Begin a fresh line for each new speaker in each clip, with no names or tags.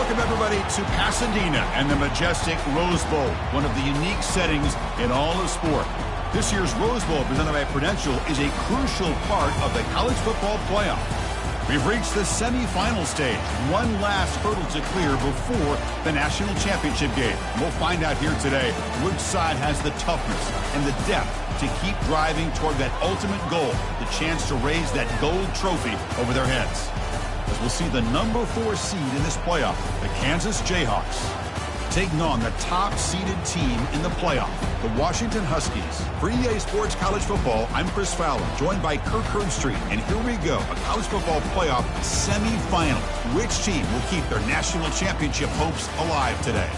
Welcome, everybody, to Pasadena and the majestic Rose Bowl, one of the unique settings in all of sport. This year's Rose Bowl, presented by Prudential, is a crucial part of the college football playoff. We've reached the semifinal stage, one last hurdle to clear before the national championship game. We'll find out here today which side has the toughness and the depth to keep driving toward that ultimate goal, the chance to raise that gold trophy over their heads. As we'll see the number 4 seed in this playoff, the Kansas Jayhawks, taking on the top-seeded team in the playoff, the Washington Huskies. For EA Sports College Football, I'm Chris Fowler, joined by Kirk Herbstreit. And here we go, a college football playoff semifinal. Which team will keep their national championship hopes alive today?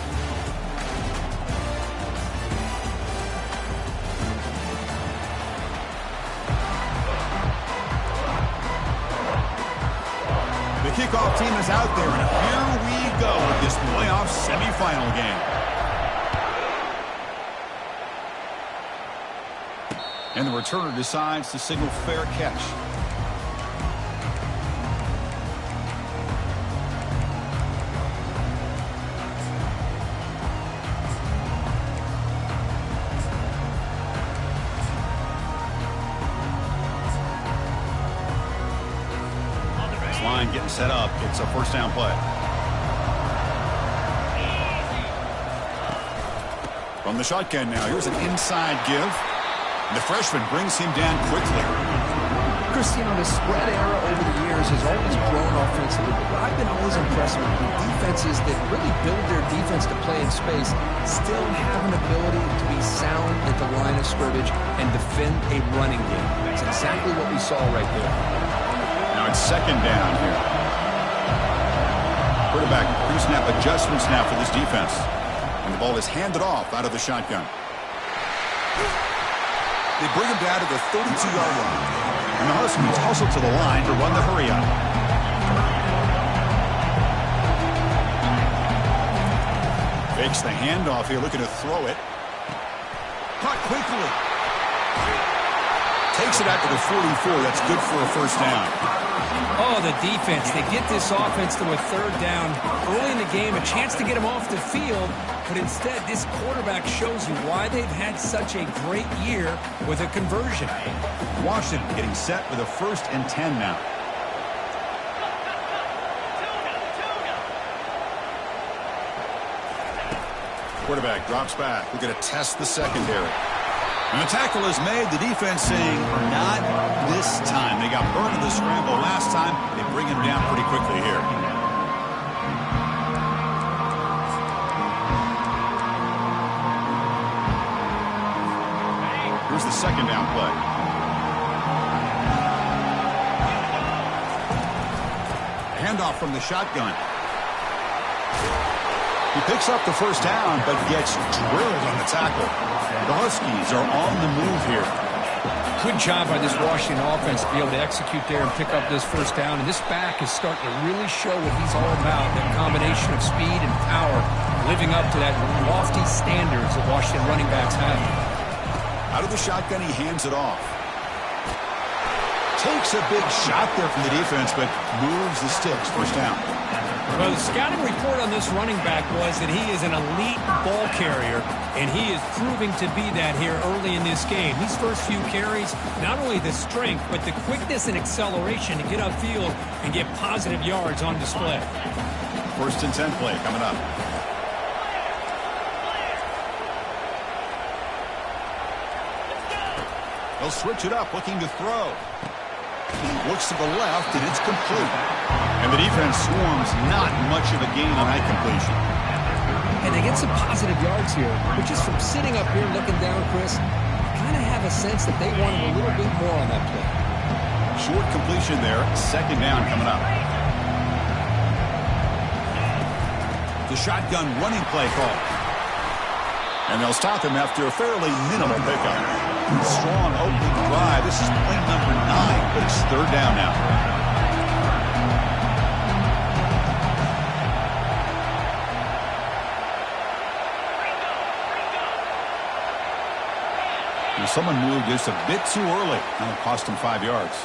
The kickoff team is out there, and here we go with this playoff semifinal game. And the returner decides to signal fair catch. Line getting set up. It's a first down play. From the shotgun now, here's an inside give. The freshman brings him down quickly.
Chris, you know, the spread era over the years has always grown offensively, but I've been always impressed with the defenses that really build their defense to play in space, still have an ability to be sound at the line of scrimmage and defend a running game. That's exactly what we saw right there.
Now it's second down here. Quarterback pre-snap adjustments now for this defense. And the ball is handed off out of the shotgun. They bring him down to the 32-yard line. And the Huskies hustle to the line to run the hurry up. Fakes the handoff here, looking to throw it. Caught quickly. Takes it out to the 44. That's good for a first down.
Oh, the defense. They get this offense to a third down early in the game, a chance to get them off the field, but instead this quarterback shows you why they've had such a great year with a conversion.
Washington getting set with a 1st and 10 now. Quarterback drops back. We're going to test the secondary. And the tackle is made. The defense saying, not this time. They got burned in the scramble last time. They bring him down pretty quickly here. Here's the second down play. Handoff from the shotgun. He picks up the first down, but gets drilled on the tackle. The Huskies are on the move here.
Good job by this Washington offense to be able to execute there and pick up this first down. And this back is starting to really show what he's all about, that combination of speed and power, living up to that lofty standards that Washington running backs have.
Out of the shotgun, he hands it off. Takes a big shot there from the defense, but moves the sticks. First down.
Well, the scouting report on this running back was that he is an elite ball carrier, and he is proving to be that here early in this game. These first few carries, not only the strength, but the quickness and acceleration to get upfield and get positive yards on display.
1st and 10 play coming up. They'll switch it up, looking to throw. Looks to the left, and it's complete. And the defense swarms, not much of a gain on that completion.
And they get some positive yards here, but just from sitting up here looking down, Chris, I kind of have a sense that they wanted a little bit more on that play.
Short completion there, second down coming up. The shotgun running play call. And they'll stop him after a fairly minimal pickup. Strong opening drive. This is play number 9, but it's third down now. And someone moved just a bit too early. That'll cost him 5 yards.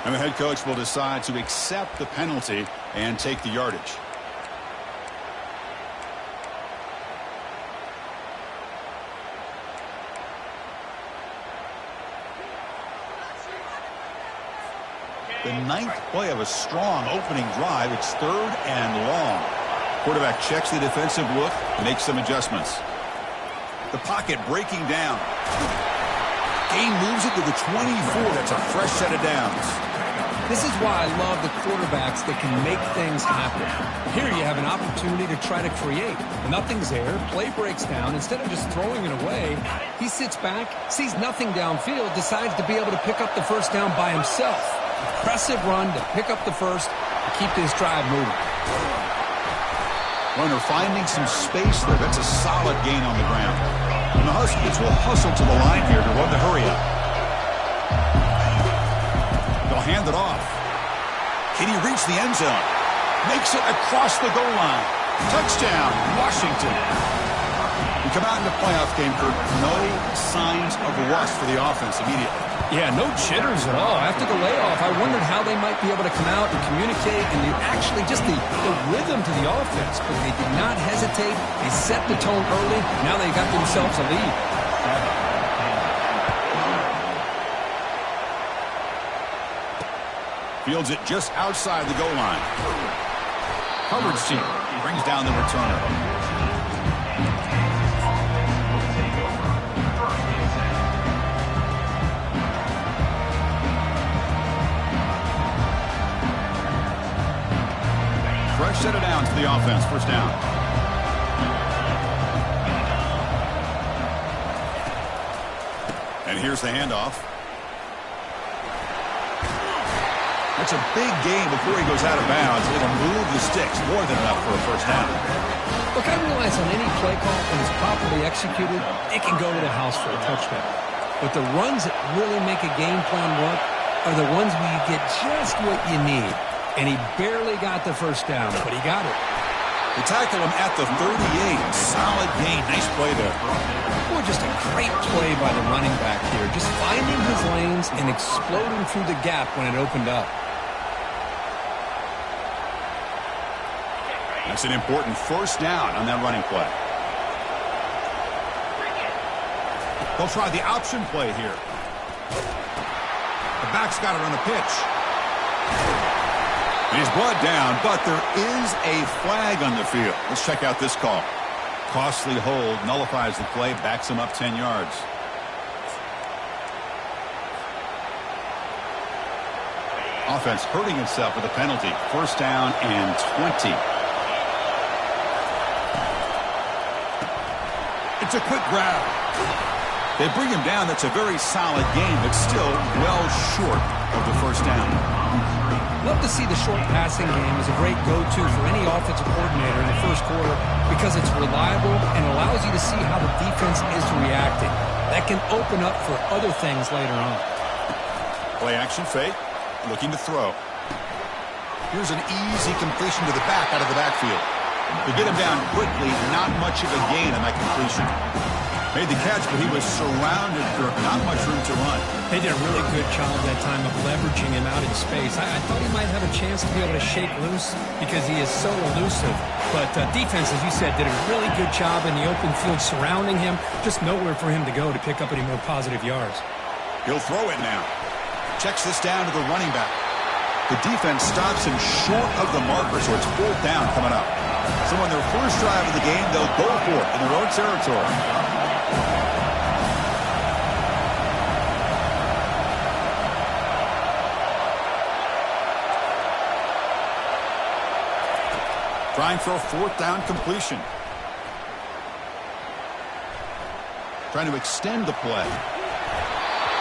And the head coach will decide to accept the penalty and take the yardage. The 9th play of a strong opening drive. It's 3rd and long. Quarterback checks the defensive look, makes some adjustments. The pocket breaking down. Gain moves it to the 24. That's a fresh set of downs.
This is why I love the quarterbacks that can make things happen. Here you have an opportunity to try to create. Nothing's there. Play breaks down. Instead of just throwing it away, he sits back, sees nothing downfield, decides to be able to pick up the first down by himself. Impressive run to pick up the first and keep this drive moving.
Runner finding some space there. That's a solid gain on the ground. And the Huskies will hustle to the line here to run the hurry up. They'll hand it off. Can he reach the end zone? Makes it across the goal line. Touchdown, Washington. We come out in the playoff game, Kurt. No signs of rust for the offense immediately.
Yeah, no jitters at all. After the layoff, I wondered how they might be able to come out and communicate and actually just the rhythm to the offense. But they did not hesitate. They set the tone early. Now they got themselves a lead.
Fields it just outside the goal line. Coverage team brings down the returner. Fresh set of downs for the offense. First down. And here's the handoff. That's a big gain before he goes out of bounds. It'll move the sticks. More than enough for a first down.
Look, I realize on any play call, when it's properly executed, it can go to the house for a touchdown. But the runs that really make a game plan work are the ones where you get just what you need. And he barely got the first down, but he got it.
They tackle him at the 38. Solid gain. Nice play there.
Boy, just a great play by the running back here. Just finding his lanes and exploding through the gap when it opened up.
That's an important first down on that running play. They'll try the option play here. The back's got it on the pitch. He's blood down, but there is a flag on the field. Let's check out this call. Costly hold, nullifies the play, backs him up 10 yards. Offense hurting itself with a penalty. First down and 20. It's a quick grab. They bring him down. That's a very solid gain, but still well short of the first down.
Love to see the short passing game as a great go-to for any offensive coordinator in the first quarter because it's reliable and allows you to see how the defense is reacting. That can open up for other things later on.
Play action fake, looking to throw. Here's an easy completion to the back out of the backfield. To get him down quickly, not much of a gain on that completion. Made the catch, but he was surrounded, Kirk. Not much room to run.
They did a really good job that time of leveraging him out in space. I thought he might have a chance to be able to shake loose because he is so elusive. But defense, as you said, did a really good job in the open field surrounding him. Just nowhere for him to go to pick up any more positive yards.
He'll throw it now. Checks this down to the running back. The defense stops him short of the marker, so it's 4th down coming up. So on their first drive of the game, they'll go for it in their own territory. Trying for a 4th down completion. Trying to extend the play.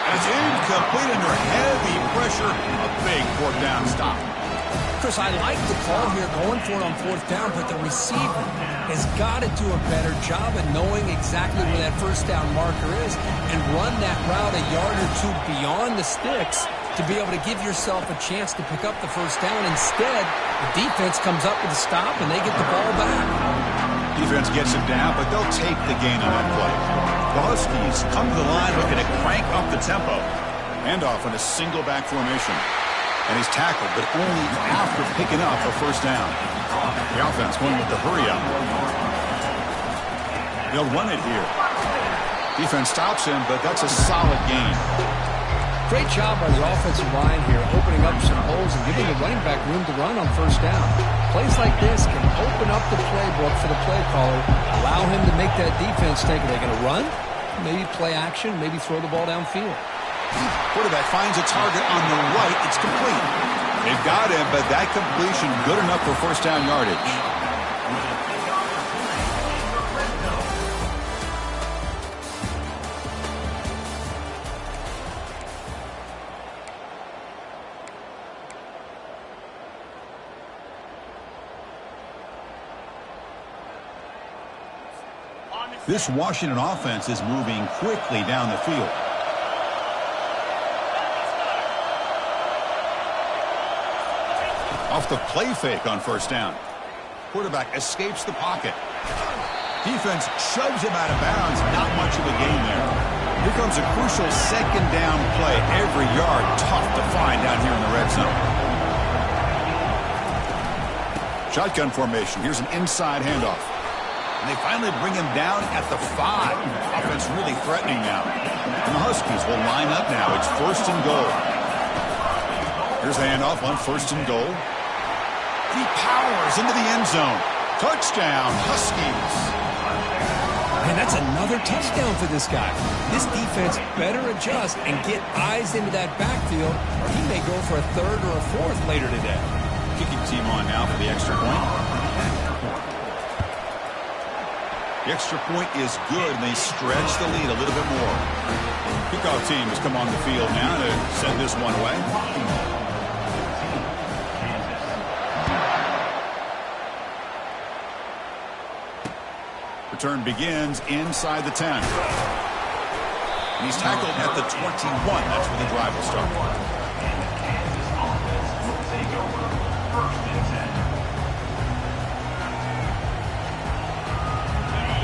And it's incomplete under heavy pressure. A big 4th down stop.
Chris, I like the call here going for it on 4th down, but the receiver has got to do a better job of knowing exactly where that first down marker is and run that route a yard or two beyond the sticks to be able to give yourself a chance to pick up the first down. Instead, the defense comes up with a stop and they get the ball back.
Defense gets him down, but they'll take the gain on that play. The Huskies come to the line looking to crank up the tempo. Handoff in a single back formation. And he's tackled, but only after picking up a first down. The offense going with the hurry up. They'll run it here. Defense stops him, but that's a solid gain.
Great job by the offensive line here, opening up some holes and giving the running back room to run on first down. Plays like this can open up the playbook for the play caller, allow him to make that defense think, are they going to run? Maybe play action, maybe throw the ball downfield.
Quarterback finds a target on the right. It's complete. They've got him, but that completion good enough for first down yardage. This Washington offense is moving quickly down the field. Off the play fake on first down. Quarterback escapes the pocket. Defense shoves him out of bounds. Not much of a gain there. Here comes a crucial second down play. Every yard tough to find down here in the red zone. Shotgun formation. Here's an inside handoff. And they finally bring him down at the 5. Offense really threatening now. And the Huskies will line up now. It's first and goal. Here's the handoff on first and goal. He powers into the end zone. Touchdown, Huskies.
And that's another touchdown for this guy. This defense better adjust and get eyes into that backfield, or he may go for a third or a fourth later today.
Kicking team on now for the extra point. The extra point is good, and they stretch the lead a little bit more. Kickoff team has come on the field now to send this one away. Return begins inside the 10. And he's tackled at the 21. That's where the drive will start.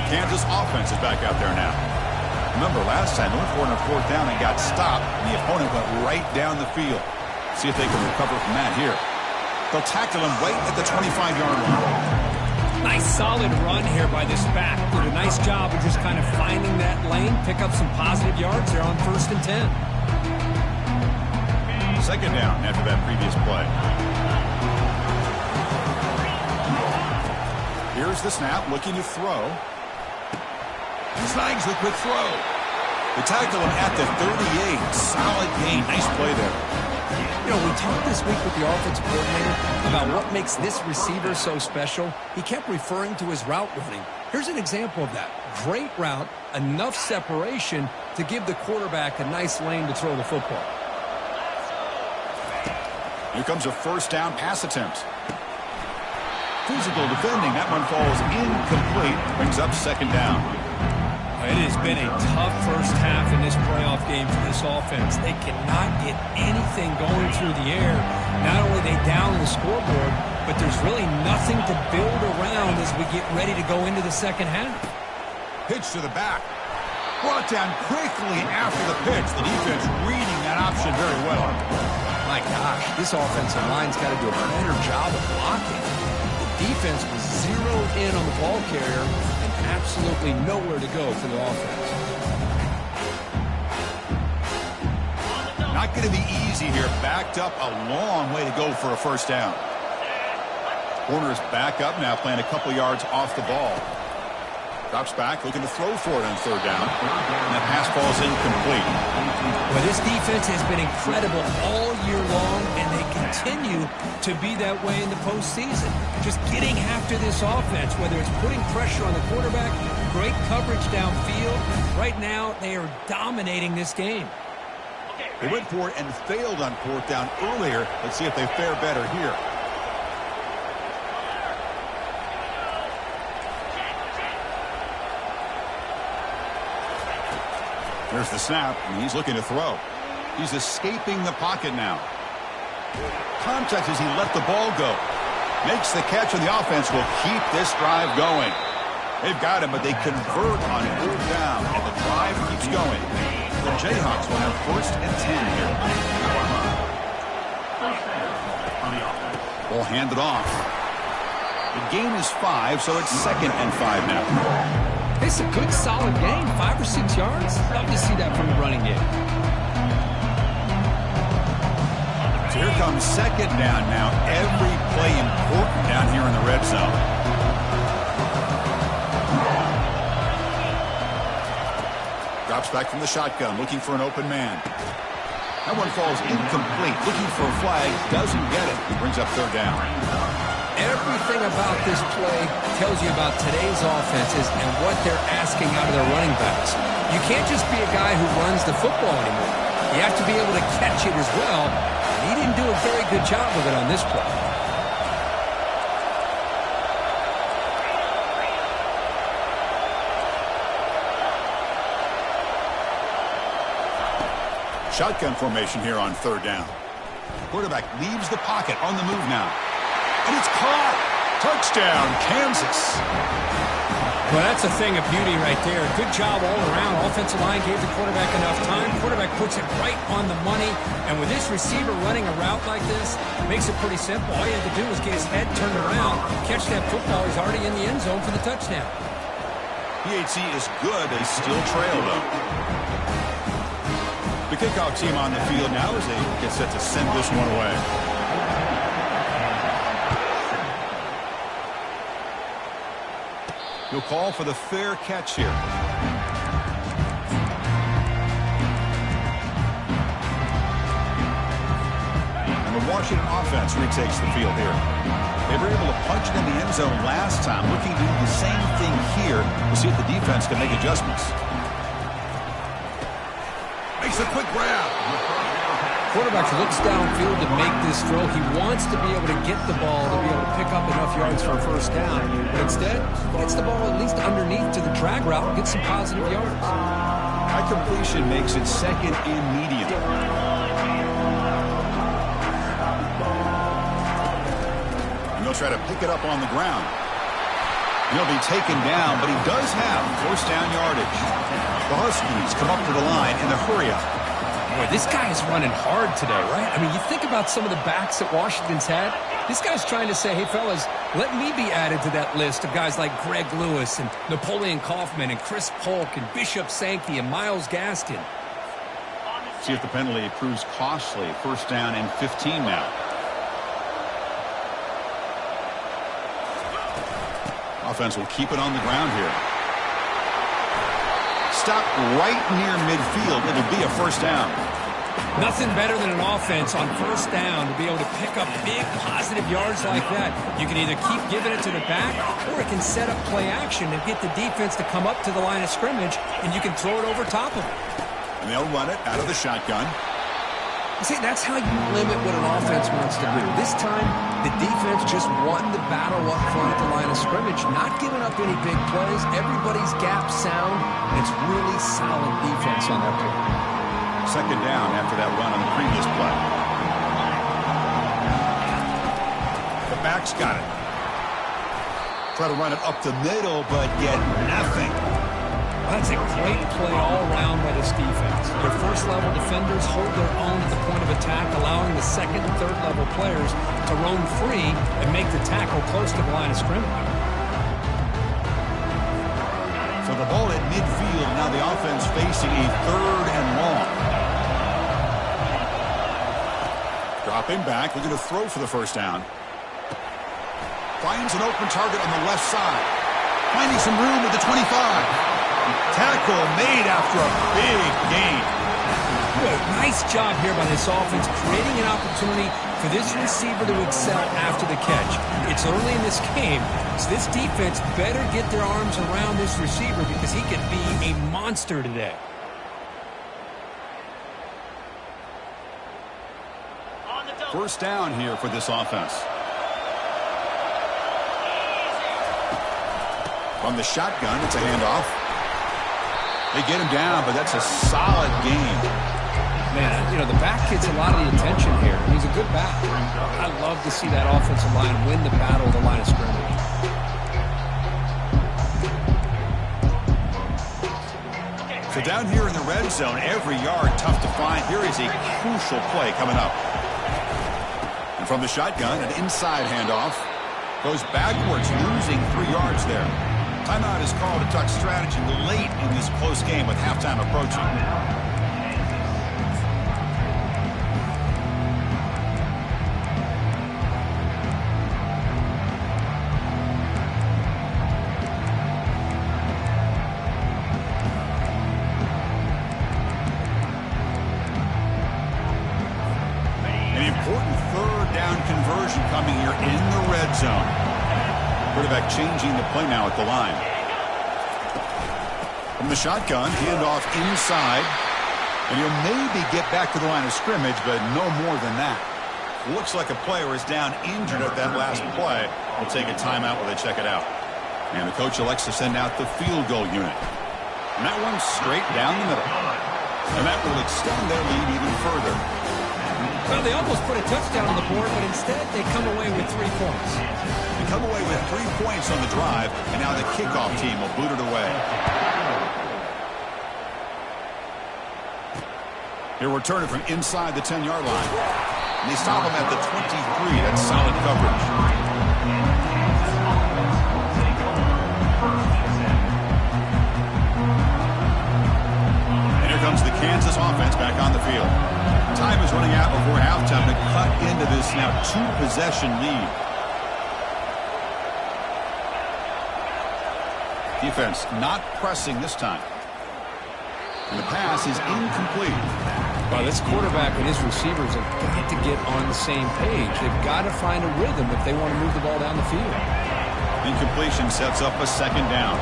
Kansas offense is back out there now. Remember, last time they went for it on fourth down and got stopped, and the opponent went right down the field. See if they can recover from that here. They'll tackle him right at the 25-yard line.
Nice solid run here by this back. Did a nice job of just kind of finding that lane, pick up some positive yards there on first and 10.
Second down after that previous play. Here's the snap, looking to throw. Snags the quick throw. They tackle him at the 38. Solid gain. Nice play there.
You know, we talked this week with the offensive coordinator about what makes this receiver so special. He kept referring to his route running. Here's an example of that. Great route, enough separation to give the quarterback a nice lane to throw the football.
Here comes a first down pass attempt. Physical defending. That one falls incomplete. Brings up second down.
It has been a tough first half in this playoff game for this offense. They cannot get anything going through the air. Not only are they down the scoreboard, but there's really nothing to build around as we get ready to go into the second half.
Pitch to the back. Brought down quickly after the pitch. The defense reading that option very well.
My gosh, this offensive line's got to do a better job of blocking. The defense was zeroed in on the ball carrier and absolutely nowhere to go for the offense.
Not going to be easy here. Backed up a long way to go for a first down. Corner's back up now, playing a couple yards off the ball. Drops back, looking to throw for it on third down. And that pass falls incomplete.
Well, this defense has been incredible all year long, and they continue to be that way in the postseason. Just getting after this offense, whether it's putting pressure on the quarterback, great coverage downfield. Right now, they are dominating this game.
They went for it and failed on fourth down earlier. Let's see if they fare better here. There's the snap, and he's looking to throw. He's escaping the pocket now. Contact as he let the ball go. Makes the catch, and the offense will keep this drive going. They've got him, but they convert on fourth down, and the drive keeps going. The Jayhawks will have first and 10 here. Ball handed off. The gain is 5, so it's second and 5 now.
It's a good, solid game. 5 or 6 yards. Love to see that from the running game.
Here comes second down now. Every play important down here in the red zone. Drops back from the shotgun, looking for an open man. That one falls incomplete. Looking for a flag, doesn't get it. Brings up third down.
Everything about this play tells you about today's offenses and what they're asking out of their running backs. You can't just be a guy who runs the football anymore. You have to be able to catch it as well. And he didn't do a very good job of it on this play.
Shotgun formation here on third down. Quarterback leaves the pocket, on the move now. And it's caught. Touchdown, Kansas.
Well, that's a thing of beauty right there. Good job all around. Offensive line gave the quarterback enough time. Quarterback puts it right on the money. And with this receiver running a route like this, makes it pretty simple. All you had to do was get his head turned around, catch that football. He's already in the end zone for the touchdown.
PHC is good. They still trail, though. The kickoff team on the field now as they get set to send this one away. He'll call for the fair catch here. And the Washington offense retakes the field here. They were able to punch it in the end zone last time, looking to do the same thing here to see if the defense can make adjustments. Makes a quick grab.
Quarterback looks downfield to make this throw. He wants to be able to get the ball to be able to pick up enough yards for a first down. But instead, he gets the ball at least underneath to the drag route and gets some positive yards.
That completion makes it second and medium. And he'll try to pick it up on the ground. He'll be taken down, but he does have first down yardage. The Huskies come up to the line in a hurry-up.
Boy, this guy is running hard today, right? I mean, you think about some of the backs that Washington's had. This guy's trying to say, hey, fellas, let me be added to that list of guys like Greg Lewis and Napoleon Kaufman and Chris Polk and Bishop Sankey and Myles Gaskin.
See if the penalty proves costly. First down and 15 now. Offense will keep it on the ground here. Stop right near midfield. It'll be a first down.
Nothing better than an offense on first down to be able to pick up big positive yards like that. You can either keep giving it to the back, or it can set up play action and get the defense to come up to the line of scrimmage, and you can throw it over top of it.
And they'll run it out of the shotgun.
See, that's how you limit what an offense wants to do. This time, the defense just won the battle up front at the line of scrimmage, not giving up any big plays. Everybody's gap sound, and it's really solid defense on that play.
Second down after that run on the previous play. The back's got it. Try to run it up the middle, but get nothing.
That's a great play all around by this defense. Their first-level defenders hold their own at the point of attack, allowing the second and third-level players to roam free and make the tackle close to the line of scrimmage.
So the ball at midfield, now the offense facing a third and long. Dropping back, looking to throw for the first down. Finds an open target on the left side. Finding some room at the 25. Tackle made after a big gain.
Nice job here by this offense, creating an opportunity for this receiver to excel after the catch. It's early in this game, so this defense better get their arms around this receiver because he could be a monster today.
First down here for this offense. From the shotgun, it's a handoff. They get him down, but that's a solid game.
Man, you know, the back gets a lot of the attention here. He's a good back. I love to see that offensive line win the battle of the line of scrimmage.
So down here in the red zone, every yard tough to find. Here is a crucial play coming up. And from the shotgun, an inside handoff. Goes backwards, losing 3 yards there. Timeout is called to talk strategy late in this close game with halftime approaching. important third down conversion coming here in the red zone. Quarterback changing the play now at the line. From the shotgun, handoff inside. And he'll maybe get back to the line of scrimmage, but no more than that. Looks like a player is down injured at that last play. We'll take a timeout while they check it out. And the coach elects to send out the field goal unit. And that one's straight down the middle. And that will extend their lead even further.
Well, they almost put a touchdown on the board, but instead they come away with 3 points.
They come away with 3 points on the drive, and now the kickoff team will boot it away. He'll return it from inside the 10-yard line. And they stop him at the 23. That's solid coverage. And here comes the Kansas offense back on the field. Time is running out before halftime to cut into this now 2-possession lead. Defense not pressing this time. And the pass is incomplete.
Well, this quarterback and his receivers have got to get on the same page. They've got to find a rhythm if they want to move the ball down the field.
Incompletion sets up a second down.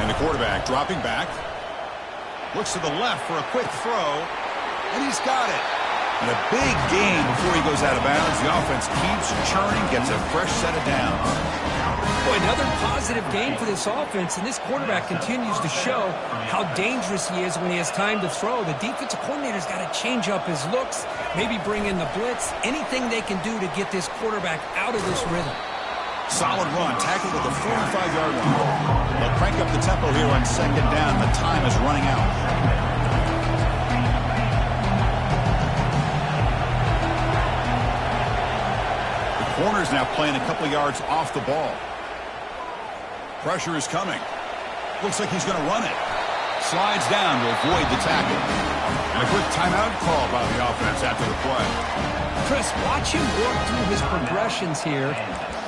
And the quarterback dropping back. Looks to the left for a quick throw. And he's got it. And a big gain before he goes out of bounds. The offense keeps churning, gets a fresh set of downs.
Boy, another positive game for this offense, and this quarterback continues to show how dangerous he is when he has time to throw. The defensive coordinator's got to change up his looks, maybe bring in the blitz, anything they can do to get this quarterback out of this rhythm.
Solid run, tackled at the 45-yard line. They'll crank up the tempo here on second down. The time is running out. Corner's now playing a couple of yards off the ball. Pressure is coming. Looks like he's going to run it. Slides down to avoid the tackle. And a quick timeout call by the offense after the play.
Chris, watch him work through his progressions here.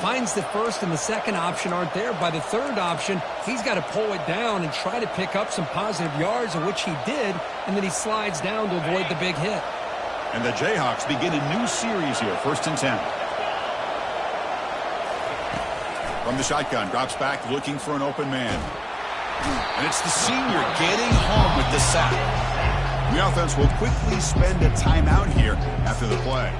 Finds the first and the second option aren't there. By the third option, he's got to pull it down and try to pick up some positive yards, of which he did, and then he slides down to avoid the big hit.
And the Jayhawks begin a new series here, 1st and 10. From the shotgun, drops back, looking for an open man. And it's the senior getting home with the sack. The offense will quickly spend a timeout here after the play.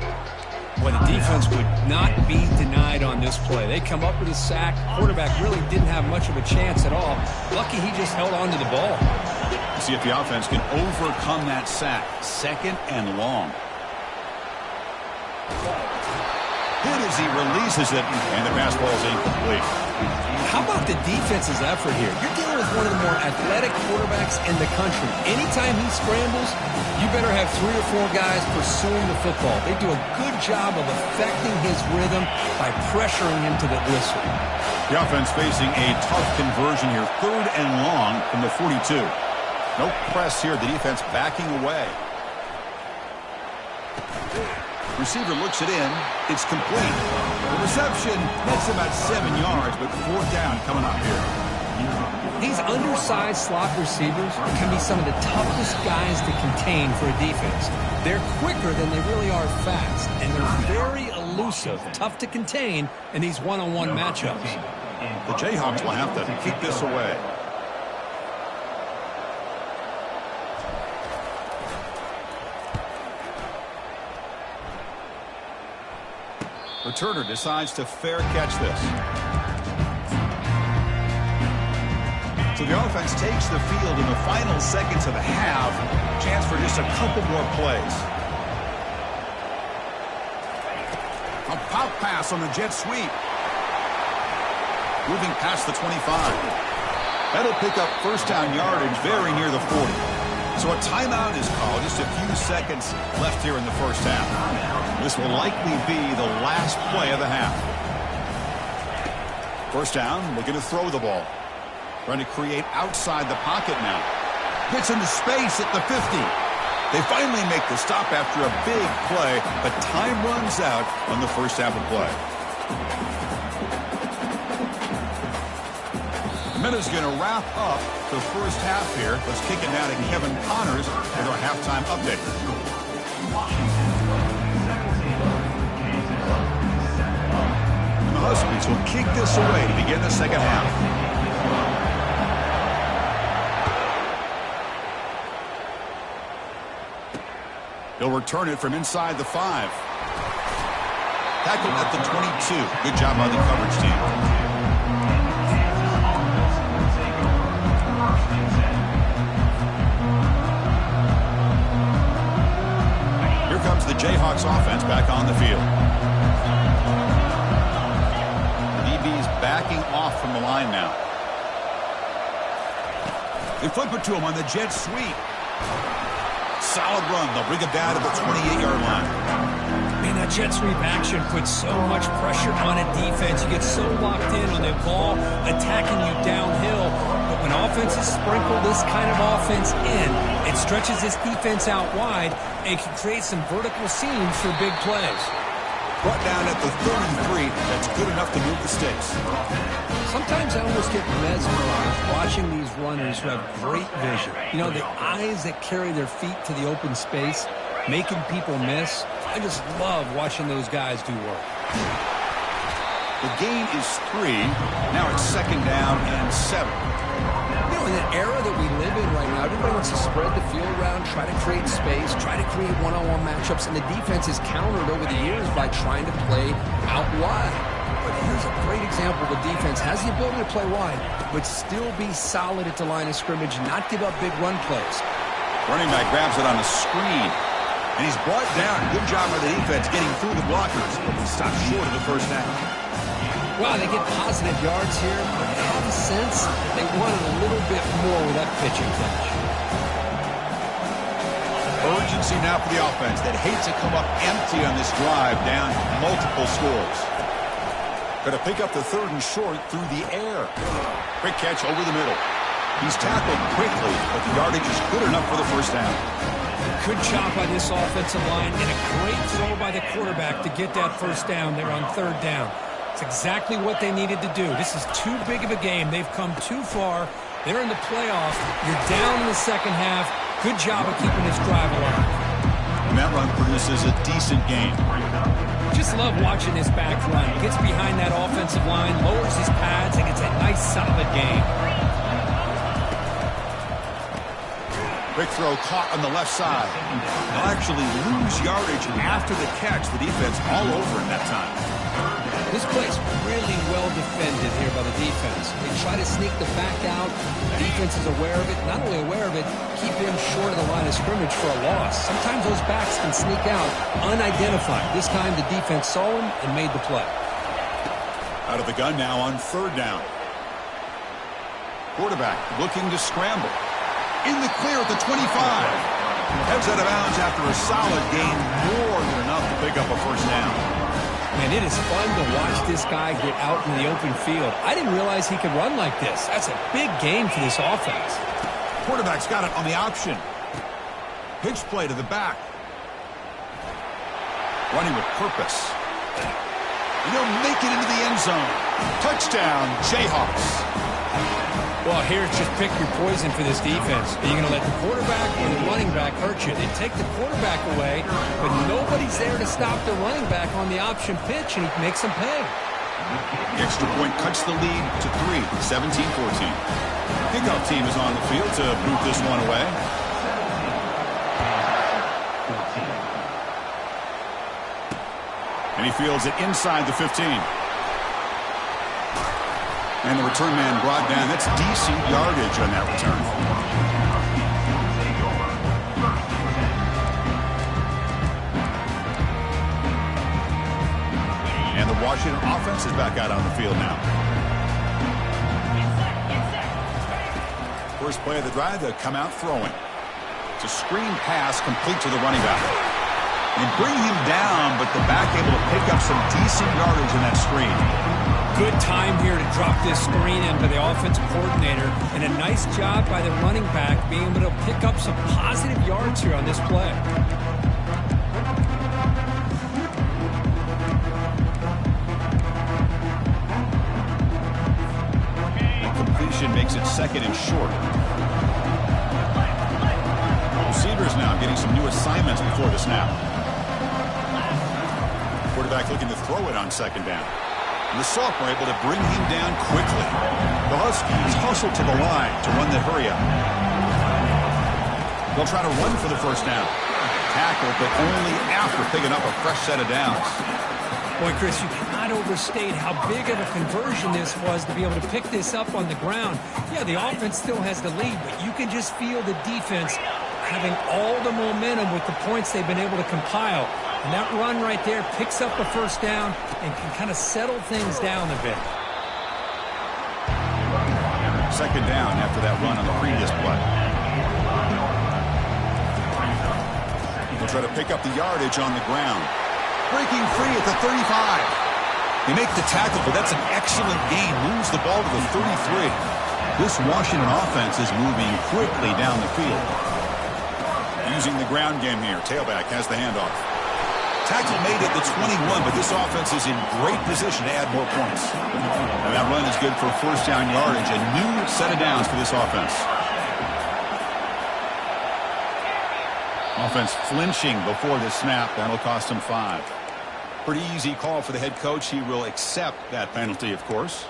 Well, the defense would not be denied on this play. They come up with a sack. Quarterback really didn't have much of a chance at all. Lucky he just held on to the ball.
See if the offense can overcome that sack. 2nd and long. Hit as he releases it, and the pass ball is incomplete.
How about the defense's effort here? You're dealing with one of the more athletic quarterbacks in the country. Anytime he scrambles, you better have 3 or 4 guys pursuing the football. They do a good job of affecting his rhythm by pressuring him to the whistle.
The offense facing a tough conversion here, 3rd and long from the 42. No press here, the defense backing away. Receiver looks it in. It's complete. The reception nets about 7 yards, but 4th down coming up here.
These undersized slot receivers can be some of the toughest guys to contain for a defense. They're quicker than they really are fast, and they're very elusive, tough to contain in these one-on-one matchups.
The Jayhawks will have to kick this away. Returner decides to fair catch this. So the offense takes the field in the final seconds of the half. Chance for just a couple more plays. A pop pass on the jet sweep. Moving past the 25. That'll pick up 1st down yardage very near the 40. So a timeout is called. Just a few seconds left here in the 1st half. This will likely be the last play of the half. 1st down, looking to throw the ball. Trying to create outside the pocket now. Gets into space at the 50. They finally make the stop after a big play, but time runs out on the 1st half of play. Minute's going to wrap up the first half here. Let's kick it now to Kevin Connors with our halftime update. And the Huskies will kick this away to begin the second half. He'll return it from inside the 5. Tackled at the 22. Good job by the coverage team. Here comes the Jayhawks offense back on the field. DB's backing off from the line now. They flip it to him on the jet sweep. Solid run. They'll bring it down to the 28-yard line.
Man, that jet sweep action puts so much pressure on a defense. You get so locked in on the ball attacking you downhill. But when offenses sprinkle this kind of offense in, it stretches this defense out wide and can create some vertical seams for big plays.
Brought down at the 33. That's good enough to move the sticks.
Sometimes I almost get mesmerized watching these runners who have great vision. You know, the eyes that carry their feet to the open space, making people miss. I just love watching those guys do work.
The gain is 3. Now it's second down and 7.
You know, in the era that we live in right now, everybody wants to spread the field around, try to create space, try to create one-on-one matchups, and the defense is countered over the years by trying to play out wide. But here's a great example. The defense has the ability to play wide, but still be solid at the line of scrimmage, not give up big run plays.
Running back grabs it on a screen, and he's brought down. Good job by the defense getting through the blockers. He stopped short of the first down.
Wow, they get positive yards here, but I have a sense they wanted a little bit more with that pitching catch.
Urgency now for the offense that hates to come up empty on this drive, down multiple scores. Going to pick up the 3rd and short through the air. Quick catch over the middle. He's tackled quickly, but the yardage is good enough for the first down.
Good job by this offensive line and a great throw by the quarterback to get that first down there on 3rd down. It's exactly what they needed to do. This is too big of a game. They've come too far. They're in the playoffs. You're down in the second half. Good job of keeping this drive alive.
And that run produces a decent gain.
Just love watching this back run. Gets behind that offensive line, lowers his pads, and gets a nice solid gain.
Quick throw caught on the left side. They'll actually lose yardage after the catch. The defense all over in that time.
This play's really well defended here by the defense. They try to sneak the back out. The defense is aware of it. Not only aware of it, keep him short of the line of scrimmage for a loss. Sometimes those backs can sneak out unidentified. This time the defense saw him and made the play.
Out of the gun now on 3rd down. Quarterback looking to scramble. In the clear at the 25. Heads out of bounds after a solid gain, more than enough to pick up a first down.
Man, it is fun to watch this guy get out in the open field. I didn't realize he could run like this. That's a big game for this offense.
Quarterback's got it on the option. Pitch play to the back. Running with purpose. And he'll make it into the end zone. Touchdown, Jayhawks.
Well, here it's just pick your poison for this defense. Are you going to let the quarterback or the running back hurt you? They take the quarterback away, but nobody's there to stop the running back on the option pitch, and he makes them pay.
The extra point cuts the lead to 3, 17-14. Kickoff team is on the field to boot this one away. And he fields it inside the 15. And the return man brought down. That's decent yardage on that return. And the Washington offense is back out on the field now. First play of the drive, to come out throwing. It's a screen pass complete to the running back. They bring him down, but the back able to pick up some decent yardage in that screen.
Good time here to drop this screen in by the offensive coordinator, and a nice job by the running back being able to pick up some positive yards here on this play.
quarterback looking to throw it on second down. And the sophomore able to bring him down quickly. The Huskies hustle to the line to run the hurry up. They'll try to run for the first down. Tackle, but only after picking up a fresh set of downs.
Boy, Chris, you cannot overstate how big of a conversion this was to be able to pick this up on the ground. Yeah, the offense still has the lead, but you can just feel the defense having all the momentum with the points they've been able to compile. And that run right there picks up a first down and can kind of settle things down a bit.
Second down after that run on the previous play. They'll try to pick up the yardage on the ground. Breaking free at the 35. They make the tackle, but that's an excellent gain. Moves the ball to the 33. This Washington offense is moving quickly down the field. Using the ground game here. Tailback has the handoff. Tackle made at the 21, but this offense is in great position to add more points. And that run is good for first down yardage. A new set of downs for this offense. Offense flinching before the snap. That'll cost him 5. Pretty easy call for the head coach. He will accept that penalty, of course.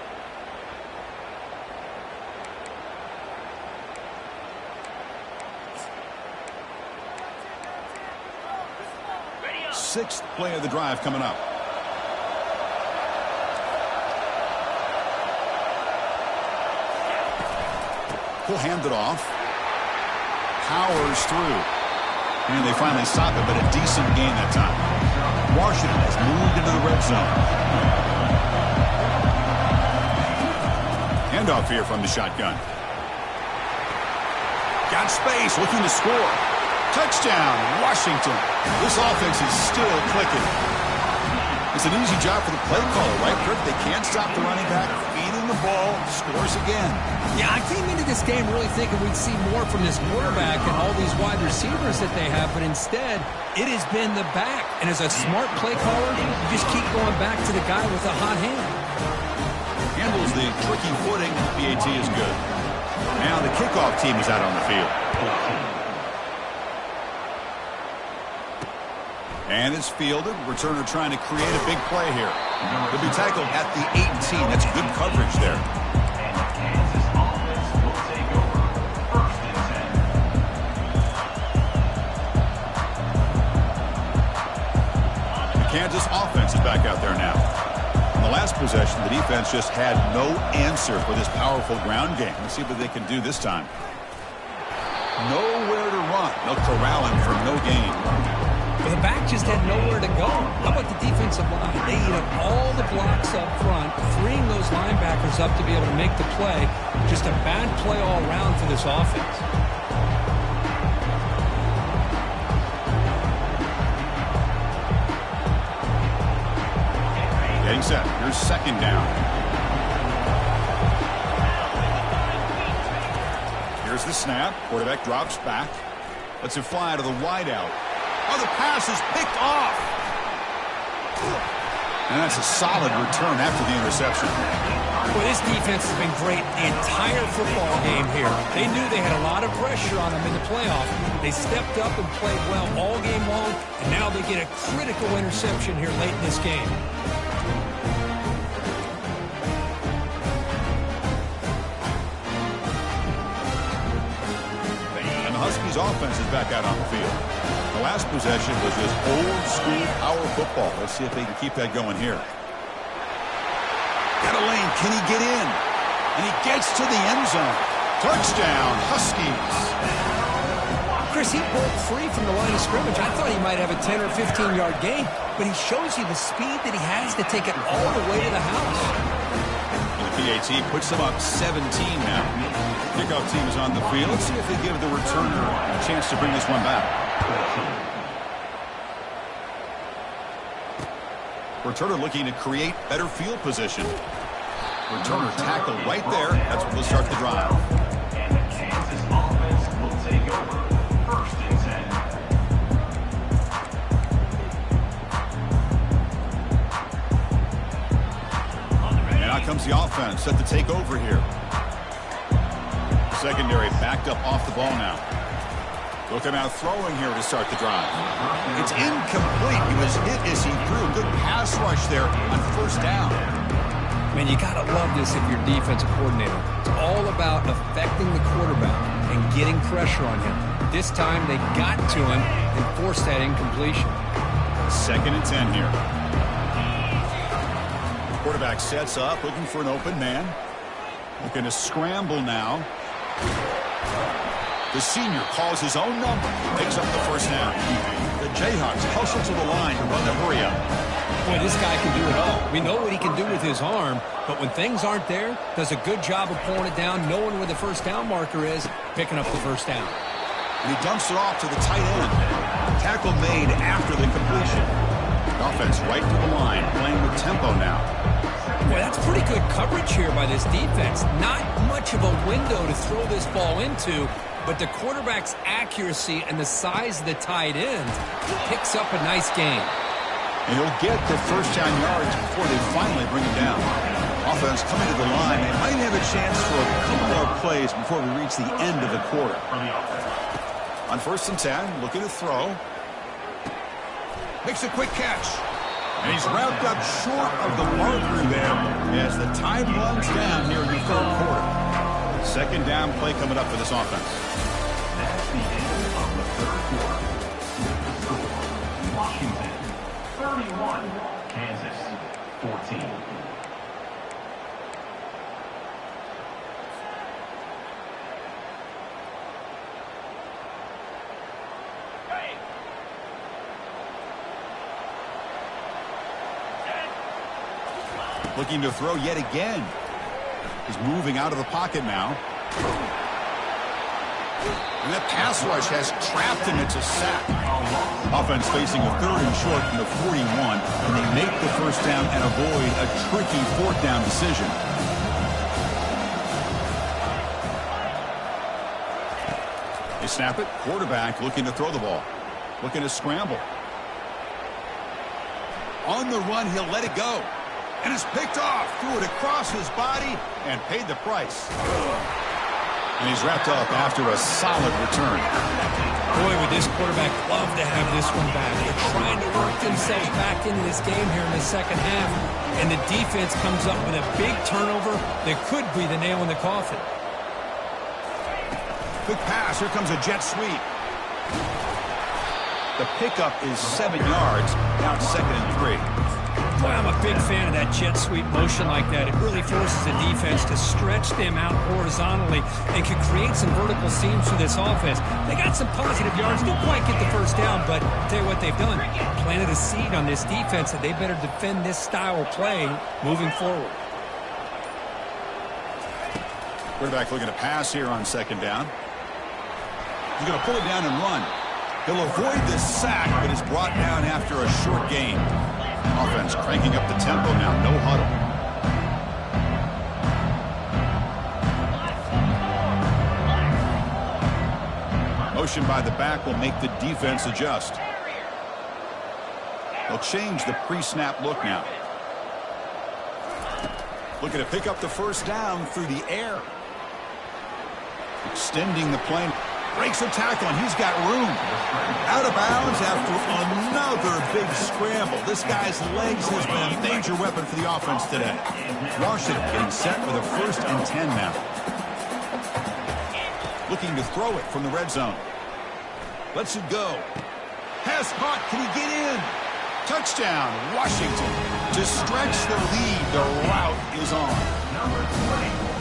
Sixth play of the drive coming up. He'll hand it off. Powers through. And they finally stop it, but a decent gain that time. Washington has moved into the red zone. Handoff here from the shotgun. Got space, looking to score. Touchdown, Washington. This offense is still clicking. It's an easy job for the play caller, right, Kirk? They can't stop the running back. Feeding the ball, scores again.
Yeah, I came into this game really thinking we'd see more from this quarterback and all these wide receivers that they have, but instead, it has been the back. And as a smart play caller, you just keep going back to the guy with a hot hand.
Handles the tricky footing. PAT is good. Now the kickoff team is out on the field. And it's fielded. Returner trying to create a big play here. He'll be tackled at the 18. That's good coverage there. The Kansas offense is back out there now. In the last possession, the defense just had no answer for this powerful ground game. Let's see what they can do this time. Nowhere to run. They'll corral him for no gain.
Well, the back just had nowhere to go. How about the defensive line? They eat up all the blocks up front, freeing those linebackers up to be able to make the play. Just a bad play all around for this offense.
Getting set. Here's second down. Here's the snap. Quarterback drops back. Lets it fly to the wideout. Oh, the pass is picked off. And that's a solid return after the interception.
Well, this defense has been great the entire football game here. They knew they had a lot of pressure on them in the playoff. They stepped up and played well all game long, and now they get a critical interception here late in this game.
And the Huskies offense is back out on the field. The last possession was just old-school power football. Let's see if they can keep that going here. Got a lane. Can he get in? And he gets to the end zone. Touchdown, Huskies.
Chris, he broke free from the line of scrimmage. I thought he might have a 10 or 15-yard gain, but he shows you the speed that he has to take it all the way to the house.
And the PAT puts them up 17 now. Kickoff team is on the field. Let's see if they give the returner a chance to bring this one back. Returner looking to create better field position. Returner tackle right there. That's what will start the drive.
And the Kansas offense will take over 1st and 10.
And out comes the offense set to take over here. Secondary backed up off the ball now. Looking out throwing here to start the drive. It's incomplete. He was hit as he threw. Good pass rush there on first down.
Man, you got to love this if you're defensive coordinator. It's all about affecting the quarterback and getting pressure on him. This time they got to him and forced that incompletion.
2nd and 10 here. Quarterback sets up, looking for an open man. Looking to scramble now. The senior calls his own number. Picks up the first down. The Jayhawks hustle to the line to run the hurry up.
Boy, this guy can do it all. We know what he can do with his arm, but when things aren't there, does a good job of pulling it down, knowing where the first down marker is, picking up the first down.
And he dumps it off to the tight end. Tackle made after the completion. Offense right to the line, playing with tempo now.
Boy, that's pretty good coverage here by this defense. Not much of a window to throw this ball into, but the quarterback's accuracy and the size of the tight end picks up a nice gain.
And he'll get the first down yards before they finally bring him down. Offense coming to the line. They might have a chance for a couple more plays before we reach the end of the quarter. On 1st and 10, looking to throw. Makes a quick catch. And he's wrapped up short of the marker there as the time runs down here in the 3rd quarter. 2nd down play coming up for this offense.
That's the end of the 3rd quarter. The score, Washington 31, Kansas 14.
Looking to throw yet again. He's moving out of the pocket now. And that pass rush has trapped him. It's a sack. Offense facing a 3rd and short from the 41. And they make the first down and avoid a tricky 4th down decision. They snap it. Quarterback looking to throw the ball. Looking to scramble. On the run, he'll let it go. And it's picked off. Threw it across his body and paid the price. And he's wrapped up after a solid return.
Boy, would this quarterback love to have this one back. They're trying to work themselves back into this game here in the 2nd half. And the defense comes up with a big turnover that could be the nail in the coffin.
Quick pass. Here comes a jet sweep. The pickup is 7 yards. Now it's 2nd and 3.
Boy, I'm a big fan of that jet sweep motion like that. It really forces the defense to stretch them out horizontally and can create some vertical seams for this offense. They got some positive yards. Didn't quite get the first down, but I'll tell you what they've done. Planted a seed on this defense that they better defend this style of play moving forward.
Quarterback looking to pass here on 2nd down. He's going to pull it down and run. He'll avoid this sack, but is brought down after a short gain. Offense cranking up the tempo now. No huddle. Motion by the back will make the defense adjust. They'll change the pre-snap look now. Looking to pick up the first down through the air. Extending the plane. Breaks a tackle, and he's got room. Out of bounds after another big scramble. This guy's legs has been a major weapon for the offense today. Washington getting set for the 1st and 10 now. Looking to throw it from the red zone. Lets it go. Pass caught. Can he get in? Touchdown, Washington. To stretch the lead, the route is on.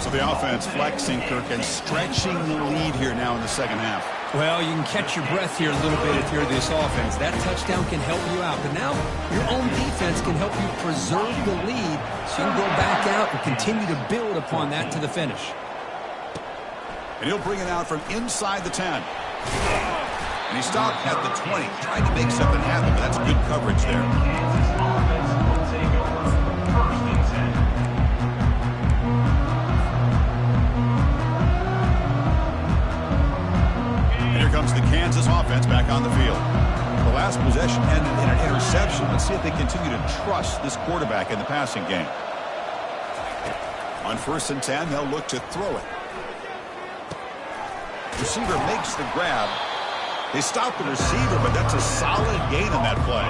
So the offense flexing, Kirk, and stretching the lead here now in the 2nd half.
Well, you can catch your breath here a little bit if you're this offense. That touchdown can help you out. But now your own defense can help you preserve the lead so you can go back out and continue to build upon that to the finish.
And he'll bring it out from inside the 10. And he stopped at the 20. Tried to make something happen, but that's good coverage there.
Kansas offense will take over 1st and 10.
Here comes the Kansas offense back on the field. The last possession ended in an interception. Let's see if they continue to trust this quarterback in the passing game. On 1st and 10, they'll look to throw it. Receiver makes the grab. They stopped the receiver, but that's a solid gain on that play.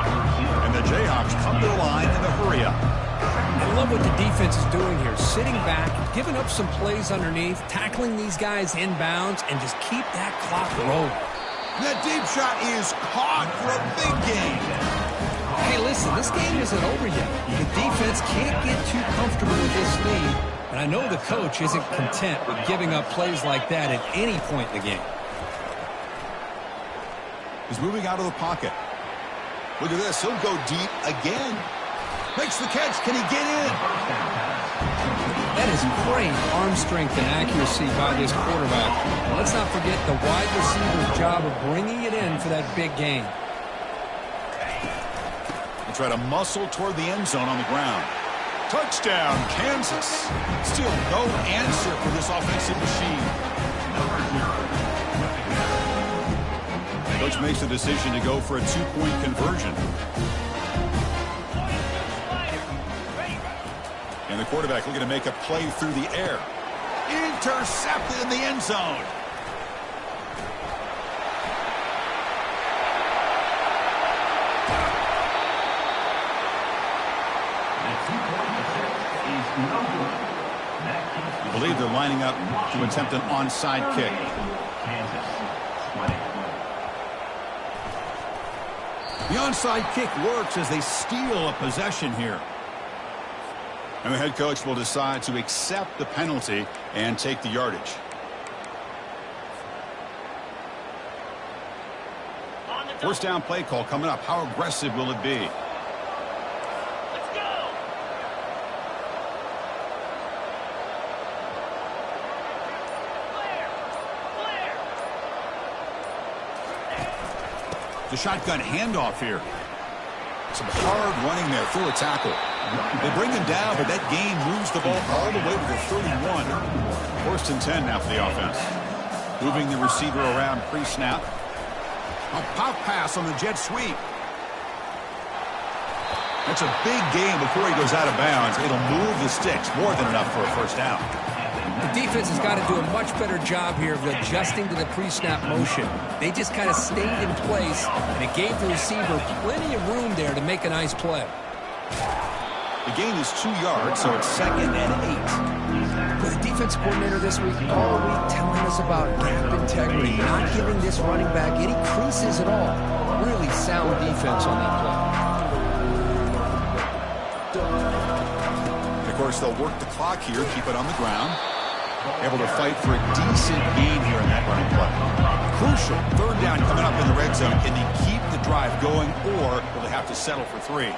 And the Jayhawks come to the line in a hurry-up.
I love what the defense is doing here. Sitting back, giving up some plays underneath, tackling these guys inbounds, and just keep that clock rolling.
That deep shot is caught for a big gain.
Hey, listen, this game isn't over yet. The defense can't get too comfortable with this lead, and I know the coach isn't content with giving up plays like that at any point in the game.
He's moving out of the pocket. Look at this. He'll go deep again. Makes the catch. Can he get in?
That is great arm strength and accuracy by this quarterback. And let's not forget the wide receiver's job of bringing it in for that big gain.
They try to muscle toward the end zone on the ground. Touchdown, Kansas. Still no answer for this offensive machine. Coach makes the decision to go for a two-point conversion. And the quarterback looking to make a play through the air. Intercepted in the end zone. I believe they're lining up to attempt an onside kick. The onside kick works as they steal a possession here. And the head coach will decide to accept the penalty and take the yardage. First down play call coming up. How aggressive will it be?
Let's go.
The shotgun handoff here. Some hard running there through a tackle. They bring him down, but that gain moves the ball all the way to the 31. First and 10 now for the offense. Moving the receiver around pre-snap. A pop pass on the jet sweep. That's a big gain before he goes out of bounds. It'll move the sticks more than enough for a first down.
The defense has got to do a much better job here of adjusting to the pre-snap motion. They just kind of stayed in place, and it gave the receiver plenty of room there to make a nice play.
The gain is 2 yards, so it's 2nd and 8.
The defense coordinator this week all week telling us about gap integrity, not giving this running back any creases at all. Really sound defense on that play.
And of course, they'll work the clock here, keep it on the ground. Able to fight for a decent gain here in that running play. Crucial. Third down coming up in the red zone. Can they keep the drive going, or will they have to settle for 3?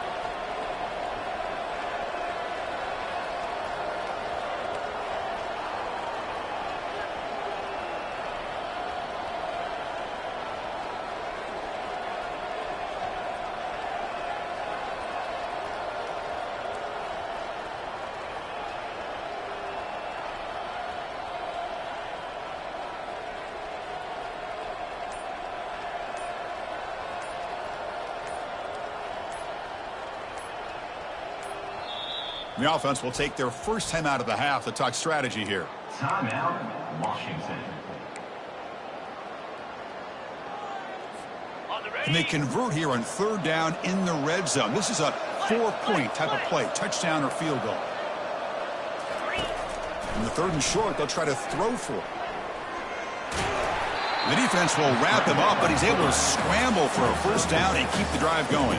The offense will take their first time out of the half to talk strategy here.
Timeout, Washington.
And they convert here on third down in the red zone. This is a 4-point type of play, touchdown or field goal. In the third and short, they'll try to throw for it. The defense will wrap him up, but he's able to scramble for a first down and keep the drive going.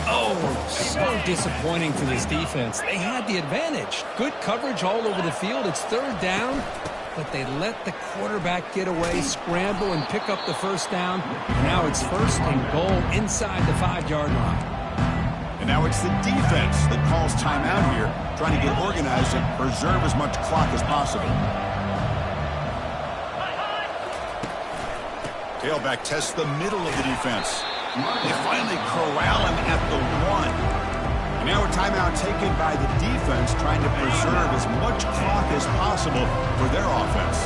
Oh, so disappointing for this defense. They had the advantage. Good coverage all over the field. It's third down, but they let the quarterback get away, scramble, and pick up the first down. Now it's first and goal inside the 5-yard line.
And now it's the defense that calls timeout here, trying to get organized and preserve as much clock as possible. Tailback tests the middle of the defense. They finally corral him at the 1. And now a timeout taken by the defense, trying to preserve as much clock as possible for their offense.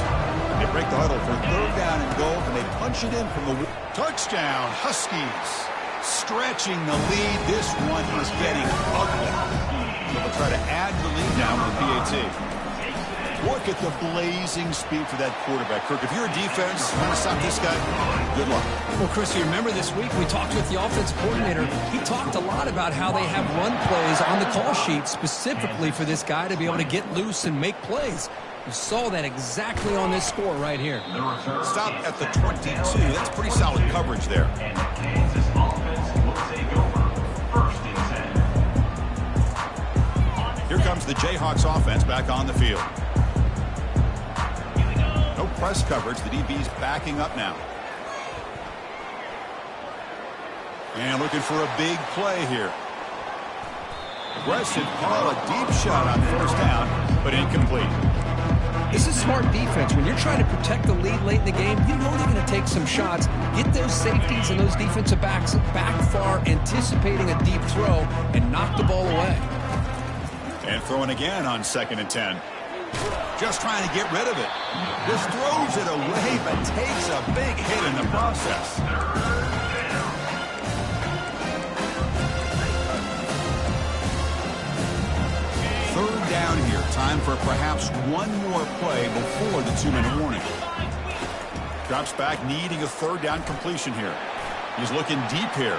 They break the huddle for third down and goal, and they punch it in from the touchdown. Huskies stretching the lead. This one is getting ugly. So they'll try to add the lead now with the PAT. Look at the blazing speed for that quarterback. Kirk, if you're a defense trying to stop this guy, Good luck.
Well, Chris, you remember this week we talked with the offensive coordinator. He talked a lot about how they have run plays on the call sheet specifically for this guy to be able to get loose and make plays. You saw that exactly on this score right here.
Stop at the 22. That's pretty solid coverage there.
And the Kansas offense will take over. First and 10.
Here comes the Jayhawks offense back on the field. No press coverage. The DB's backing up now. And looking for a big play here. Aggressive call, a deep shot on first down, but incomplete.
This is smart defense. When you're trying to protect the lead late in the game, you know they're going to take some shots, get those safeties and those defensive backs back far, anticipating a deep throw, and knock the ball away.
And throwing again on 2nd and 10. Just trying to get rid of it. Just throws it away, but takes a big hit in the process. Third down here. Time for perhaps one more play before the 2-minute warning. Drops back, needing a third down completion here. He's looking deep here.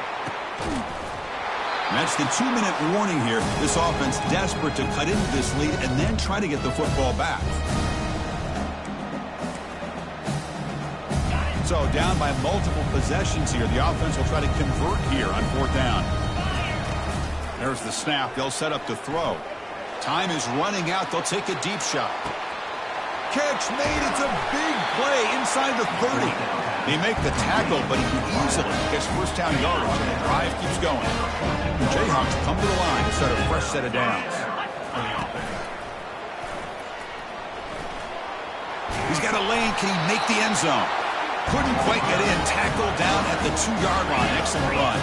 And that's the 2-minute warning here. This offense desperate to cut into this lead and then try to get the football back. So down by multiple possessions here. The offense will try to convert here on 4th down. There's the snap. They'll set up to throw. Time is running out. They'll take a deep shot. Catch made. It's a big play inside the 30. They make the tackle, but he easily gets first down yardage, and the drive keeps going. The Jayhawks come to the line to start a fresh set of downs. He's got a lane. Can he make the end zone? Couldn't quite get in. Tackled down at the 2-yard line. Excellent run.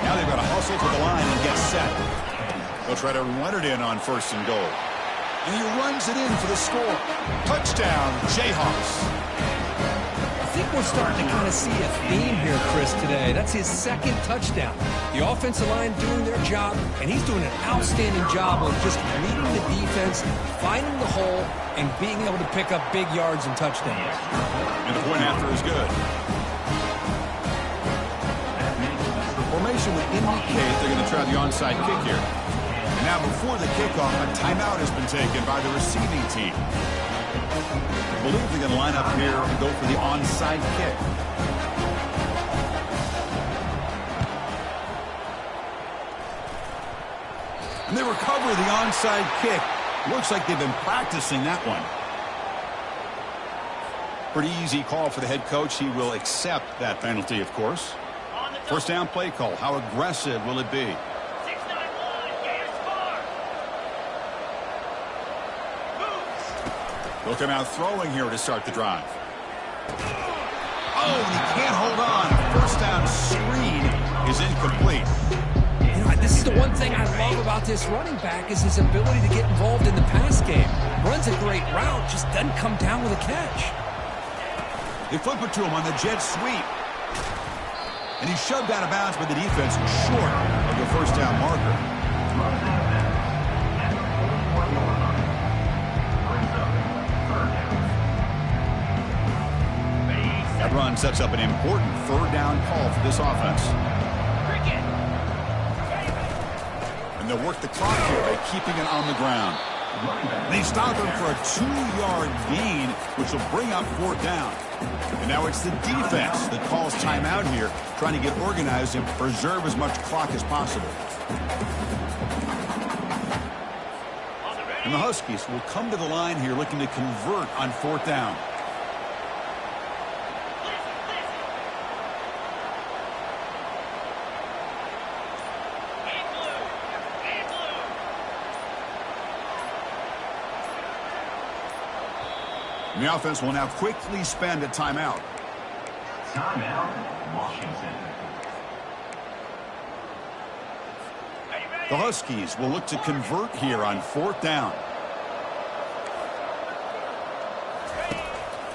Now they've got to hustle to the line and get set. They'll try to run it in on 1st and goal. And he runs it in for the score. Touchdown, Jayhawks.
I think we're starting to kind of see a theme here, Chris, today. That's his 2nd touchdown. The offensive line doing their job, and he's doing an outstanding job of just reading the defense, finding the hole, and being able to pick up big yards and touchdowns.
And the point after is good. The formation would indicate they're going to try the onside kick here. And now before the kickoff, a timeout has been taken by the receiving team. I believe they're going to line up here and go for the onside kick. And they recover the onside kick. Looks like they've been practicing that one. Pretty easy call for the head coach. He will accept that penalty, of course. First down play call. How aggressive will it be? They'll come out throwing here to start the drive. Oh, and he can't hold on. First down screen is incomplete.
You know, this is the one thing I love about this running back is his ability to get involved in the pass game. Runs a great route, just doesn't come down with a catch.
They flip it to him on the jet sweep. And he's shoved out of bounds by the defense short of the first down marker. That run sets up an important third down call for this offense. And they'll work the clock here by keeping it on the ground. They stop him for a 2-yard gain, which will bring up 4th down. And now it's the defense that calls timeout here, trying to get organized and preserve as much clock as possible. And the Huskies will come to the line here looking to convert on 4th down. And the offense will now quickly spend a timeout.
Timeout, Washington.
The Huskies will look to convert here on 4th down.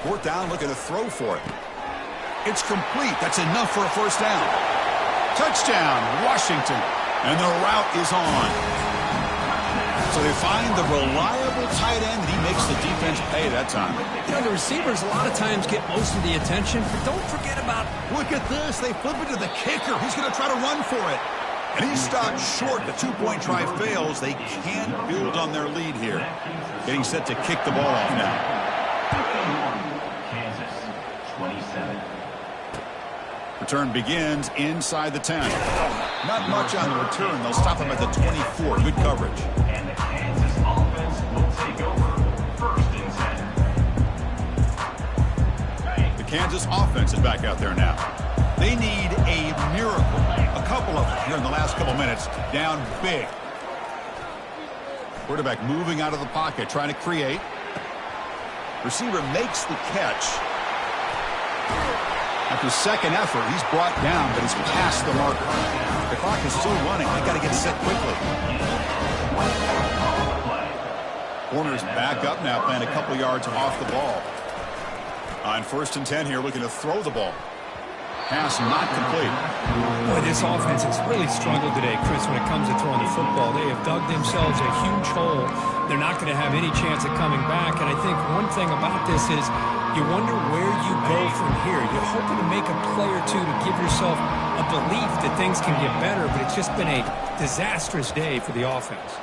4th down, looking to throw for it. It's complete. That's enough for a first down. Touchdown, Washington. And the route is on. So they find the reliable tight end, and he makes the defense pay that time.
You know, the receivers a lot of times get most of the attention, but don't forget about...
Look at this. They flip it to the kicker. He's going to try to run for it. And he stopped short. The two-point try fails. They can't build on their lead here. Getting set to kick the ball off now.
Kansas, 27.
Return begins inside the 10. Not much on the return. They'll stop him at the 24. Good coverage.
And the Kansas offense will take over first and 10.
The Kansas offense is back out there now. They need a miracle. A couple of them here in the last couple minutes. Down big. Quarterback moving out of the pocket, trying to create. Receiver makes the catch. After second effort, he's brought down, but he's past the marker. The clock is still running. They got to get set quickly. Corner's back up now, playing a couple yards off the ball. On 1st and 10 here, looking to throw the ball. Pass not complete.
Boy, this offense has really struggled today, Chris, when it comes to throwing the football. They have dug themselves a huge hole. They're not going to have any chance of coming back. And I think one thing about this is you wonder where you go from here. You're hoping to make a play or two to give yourself a belief that things can get better, but it's just been a disastrous day for the offense.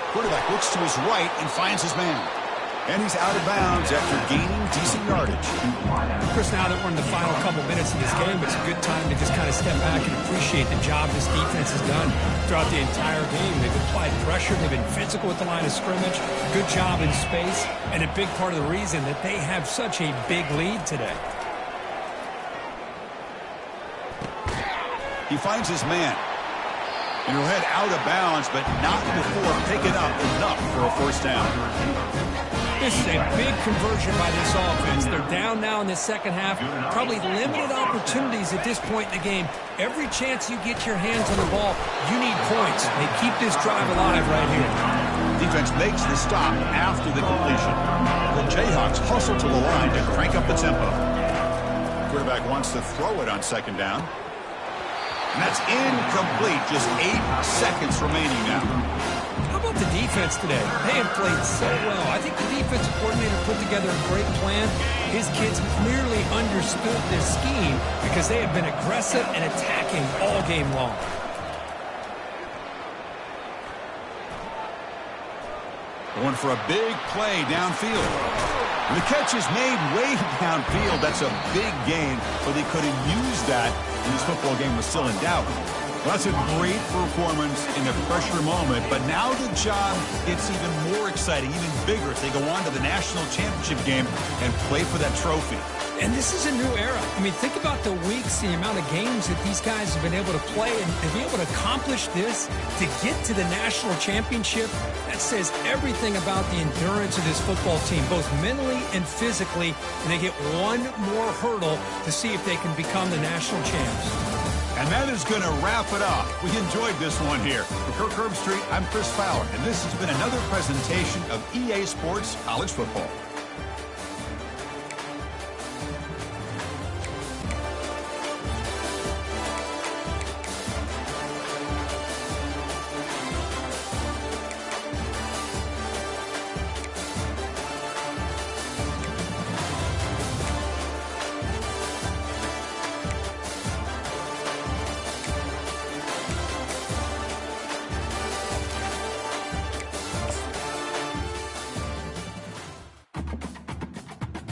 Quarterback looks to his right and finds his man. And he's out of bounds after gaining decent yardage.
Chris, now that we're in the final couple minutes of this game, it's a good time to just kind of step back and appreciate the job this defense has done throughout the entire game. They've applied pressure. They've been physical at the line of scrimmage. Good job in space. And a big part of the reason that they have such a big lead today.
He finds his man. And he'll head out of bounds, but not before picking up enough for a first down.
This is a big conversion by this offense. They're down now in the second half. Probably limited opportunities at this point in the game. Every chance you get your hands on the ball, you need points. They keep this drive alive right here.
Defense makes the stop after the completion. The Jayhawks hustle to the line to crank up the tempo. Quarterback wants to throw it on second down. And that's incomplete. Just 8 seconds remaining now.
How about the defense today? They have played so well. I think the defensive coordinator put together a great plan. His kids clearly understood this scheme because they have been aggressive and attacking all game long.
Going for a big play downfield. And the catch is made way downfield. That's a big gain, but they couldn't use that when this football game was still in doubt. Well, that's a great performance in a pressure moment, but now the job gets even more exciting, even bigger as they go on to the national championship game and play for that trophy.
And this is a new era. I mean, think about the weeks, the amount of games that these guys have been able to play, and to be able to accomplish this, to get to the national championship, that says everything about the endurance of this football team, both mentally and physically, and they get one more hurdle to see if they can become the national champs.
And that is going to wrap it up. We enjoyed this one here. For Kirk Herbstreit, I'm Chris Fowler, and this has been another presentation of EA Sports College Football.